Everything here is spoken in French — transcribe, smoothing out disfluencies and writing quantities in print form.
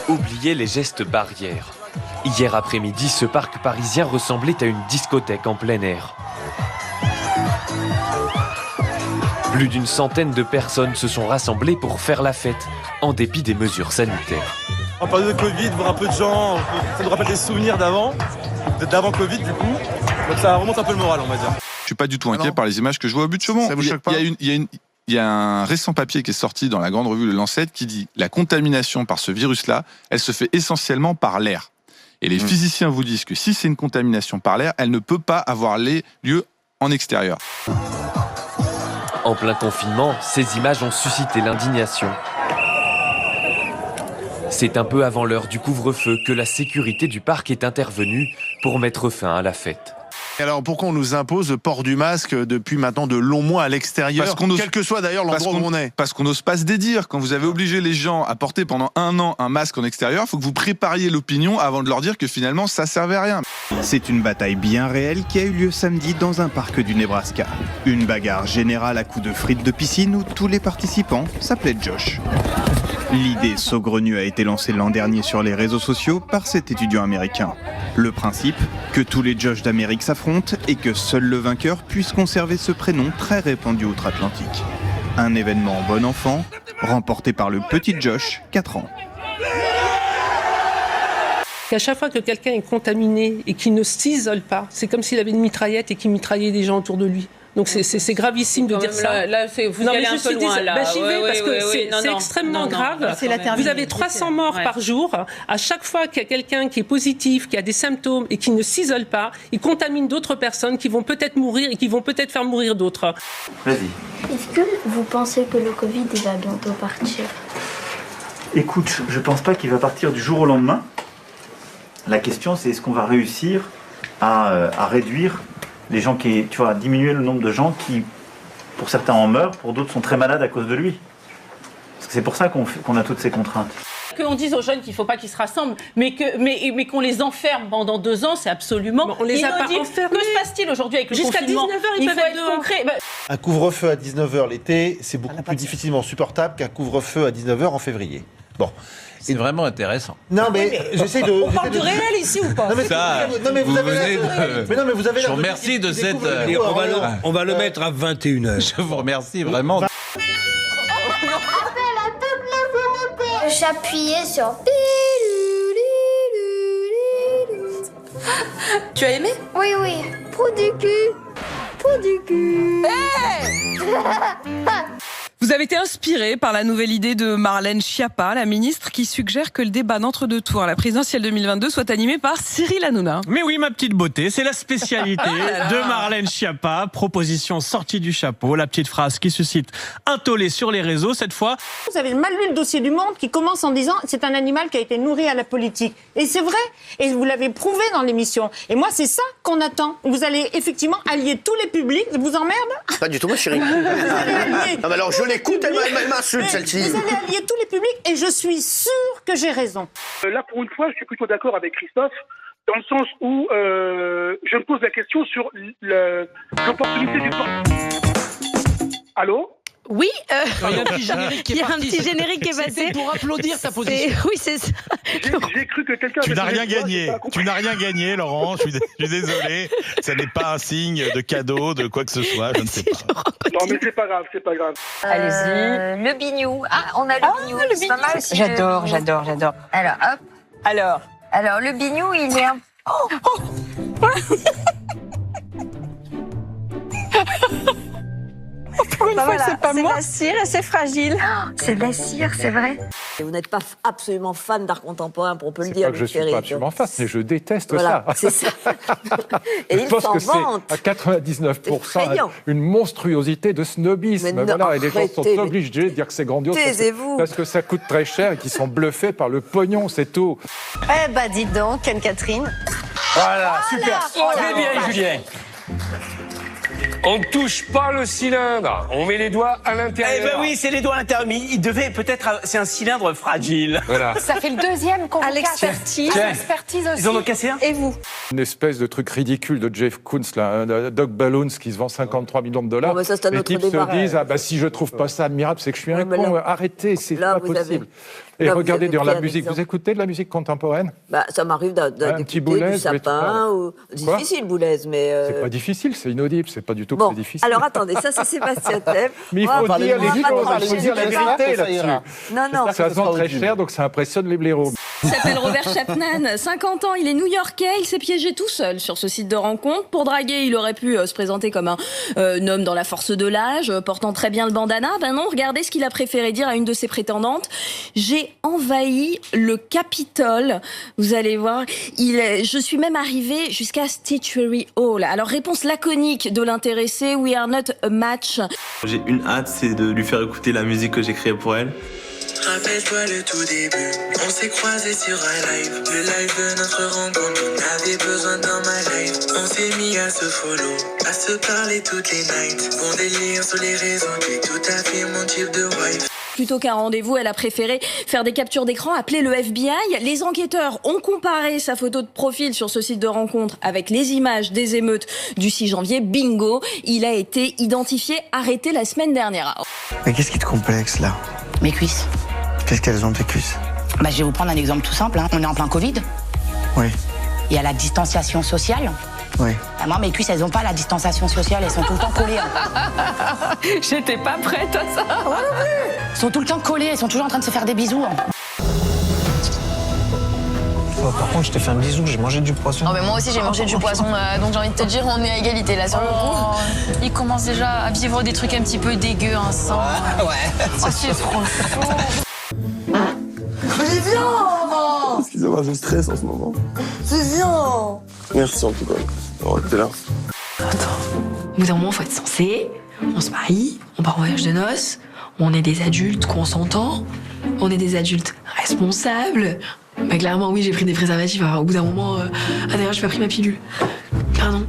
Oubliez les gestes barrières. Hier après-midi, ce parc parisien ressemblait à une discothèque en plein air. Plus d'une centaine de personnes se sont rassemblées pour faire la fête, en dépit des mesures sanitaires. On parle de Covid, voir un peu de gens, ça nous rappelle des souvenirs d'avant Covid du coup. Donc ça remonte un peu le moral, on va dire. Je suis pas du tout inquiet par les images que je vois au but de Chaumont. Ça vous choque pas ? Il y a un récent papier qui est sorti dans la grande revue Le Lancet qui dit la contamination par ce virus-là, elle se fait essentiellement par l'air. Et les physiciens vous disent que si c'est une contamination par l'air, elle ne peut pas avoir lieu en extérieur. En plein confinement, ces images ont suscité l'indignation. C'est un peu avant l'heure du couvre-feu que la sécurité du parc est intervenue pour mettre fin à la fête. Alors pourquoi on nous impose le port du masque depuis maintenant de longs mois à l'extérieur, quel que soit d'ailleurs l'endroit où on est? Parce qu'on n'ose pas se dédire. Quand vous avez obligé les gens à porter pendant 1 an un masque en extérieur, il faut que vous prépariez l'opinion avant de leur dire que finalement ça servait à rien. C'est une bataille bien réelle qui a eu lieu samedi dans un parc du Nebraska. Une bagarre générale à coups de frites de piscine où tous les participants s'appelaient Josh. L'idée saugrenue a été lancée l'an dernier sur les réseaux sociaux par cet étudiant américain. Le principe, que tous les Josh d'Amérique s'affrontent et que seul le vainqueur puisse conserver ce prénom très répandu outre-Atlantique. Un événement bon enfant, remporté par le petit Josh, 4 ans. À chaque fois que quelqu'un est contaminé et qu'il ne s'isole pas, c'est comme s'il avait une mitraillette et qu'il mitraillait des gens autour de lui. Donc c'est gravissime de dire ça. Là, vous allez un peu loin, là. J'y vais parce que c'est extrêmement grave. Vous avez 300 morts par jour. À chaque fois qu'il y a quelqu'un qui est positif, qui a des symptômes et qui ne s'isole pas, il contamine d'autres personnes qui vont peut-être mourir et qui vont peut-être faire mourir d'autres. Vas-y. Est-ce que vous pensez que le Covid il va bientôt partir? Écoute, je pense pas qu'il va partir du jour au lendemain. La question, c'est est-ce qu'on va réussir à réduire les gens diminuer le nombre de gens qui, pour certains, en meurent, pour d'autres sont très malades à cause de lui. Parce que c'est pour ça qu'on a toutes ces contraintes. Qu'on dise aux jeunes qu'il ne faut pas qu'ils se rassemblent, mais qu'on les enferme pendant 2 ans, c'est absolument on les a pas enfermés. Que se passe-t-il aujourd'hui avec le confinement? Jusqu'à 19h, ils peuvent être concret. Un couvre-feu à 19h l'été, c'est beaucoup plus difficilement supportable qu'un couvre-feu à 19h en février. Bon. C'est vraiment intéressant. Non, mais j'essaie de... On parle du réel ici ou pas? Non, mais ça, vous venez de... Mais non, mais vous avez je vous remercie de cette... On va le mettre à 21h. Je vous remercie vraiment. J'appuyais sur... Tu as aimé? Oui, oui. Pour du cul. Pour du cul. Vous avez été inspiré par la nouvelle idée de Marlène Schiappa, la ministre, qui suggère que le débat d'entre-deux tours à la présidentielle 2022 soit animé par Cyril Hanouna. Mais oui, ma petite beauté, c'est la spécialité de Marlène Schiappa. Proposition sortie du chapeau, la petite phrase qui suscite un tollé sur les réseaux cette fois. Vous avez mal lu le dossier du Monde qui commence en disant c'est un animal qui a été nourri à la politique. Et c'est vrai, et vous l'avez prouvé dans l'émission. Et moi, c'est ça qu'on attend. Vous allez effectivement allier tous les publics. Ça vous emmerde? Pas du tout, moi chérie. Non, mais alors je l'écoute, elle m'insulte celle-ci. Vous allez allier tous les publics et je suis sûre que j'ai raison. Là, pour une fois, je suis plutôt d'accord avec Christophe, dans le sens où je me pose la question sur l'opportunité du temps. Allô? Oui, il y a un petit générique qui est parti. passé. Pour applaudir ta position. Oui, c'est ça. J'ai cru que quelqu'un... Tu n'as rien gagné. Tu n'as rien gagné, Laurent. Je suis désolé. Ça n'est pas un signe de cadeau, de quoi que ce soit. Je ne sais pas. Non, mais c'est pas grave, c'est pas grave. Allez-y. Le bignou. Ah, on a le bignou. C'est pas mal aussi. J'adore. Alors, hop. Alors, le bignou, il est un... Pour une fois, c'est pas moi. C'est de la cire et c'est fragile. C'est de la cire, c'est vrai. Et vous n'êtes pas absolument fan d'art contemporain, on peut le dire. C'est pas que je suis pas absolument fan, mais je déteste voilà, ça. C'est ça. Et je pense que c'est à 99% une monstruosité de snobisme. Voilà, et les gens sont obligés de dire que c'est grandiose parce que ça coûte très cher et qu'ils sont bluffés par le pognon, c'est tout. Eh ben, dis donc, Anne-Catherine. Voilà, super. Très bien, Julien. On ne touche pas le cylindre, on met les doigts à l'intérieur. Eh ben oui, c'est les doigts à l'intérieur, mais il devait peut-être... C'est un cylindre fragile. Voilà. Ça fait le deuxième qu'on à l'expertise. À l'expertise aussi. Ils en ont cassé un. Et vous? Une espèce de truc ridicule de Jeff Koons, là, Doug Balloons, qui se vend 53 millions de dollars. Bon, ça, c'est un les autre types débat. se disent, ah bah si je trouve pas ça admirable, c'est que je suis un con. Arrêtez, c'est là, pas vous possible. avez- Et là, vous regardez avez dans pris la un musique, exemple. vous écoutez de la musique contemporaine? Bah, ça m'arrive d'écouter Boulez, du vous êtes sapin. pas- Ou... Quoi Difficile, Boulez, mais... C'est pas difficile, c'est inaudible, c'est pas du tout que Bon, c'est difficile. alors attendez, ça c'est Sébastien Thèbes. Mais il faut dire les choses, il faut dire la vérité là-dessus. Non, non. Ça se vend très cher, donc ça impressionne les blaireaux. Il s'appelle Robert Chapman, 50 ans, il est new-yorkais, il s'est piégé tout seul sur ce site de rencontre. Pour draguer, il aurait pu se présenter comme un homme dans la force de l'âge, portant très bien le bandana. Ben non, regardez ce qu'il a préféré dire à une de ses prétendantes. J'ai envahi le Capitole. Vous allez voir, je suis même arrivé jusqu'à Statuary Hall. Alors réponse laconique de l'intéressé, we are not a match. J'ai une hâte, c'est de lui faire écouter la musique que j'ai créée pour elle. Rappelle-toi le tout début, on s'est croisés sur un live. Le live de notre rencontre, on avait besoin dans ma life. On s'est mis à se follow, à se parler toutes les nights. Bon délire sur les réseaux, tu es tout à fait mon type de wife. Plutôt qu'un rendez-vous, elle a préféré faire des captures d'écran, appeler le FBI. Les enquêteurs ont comparé sa photo de profil sur ce site de rencontre avec les images des émeutes du 6 janvier. Bingo, il a été identifié, arrêté la semaine dernière. Mais qu'est-ce qui te complexe là? Mes cuisses. Qu'est-ce qu'elles ont tes cuisses? Bah, je vais vous prendre un exemple tout simple. On est en plein Covid. Oui. Il y a la distanciation sociale. Oui. Bah, moi, mes cuisses, elles n'ont pas la distanciation sociale. Elles sont tout le temps collées. J'étais pas prête à ça. Elles sont tout le temps collées. Elles sont toujours en train de se faire des bisous. Oh, par contre, je t'ai fait un bisou, j'ai mangé du poisson. Oh, mais moi aussi j'ai mangé du poisson, donc j'ai envie de te dire, on est à égalité là sur le coup. Il commence déjà à vivre des trucs un petit peu dégueux, un sang. Ouais. Oh, c'est trop chaud. Mais viens! Excusez-moi, je stresse en ce moment. C'est viens! Merci en tout cas. Oh, t'es là. Au bout d'un moment, faut être sensé. On se marie, on part en voyage de noces, on est des adultes consentants, on est des adultes responsables. Bah clairement, oui, j'ai pris des préservatifs. Alors, au bout d'un moment... Ah d'ailleurs, j'ai pas pris ma pilule. Pardon.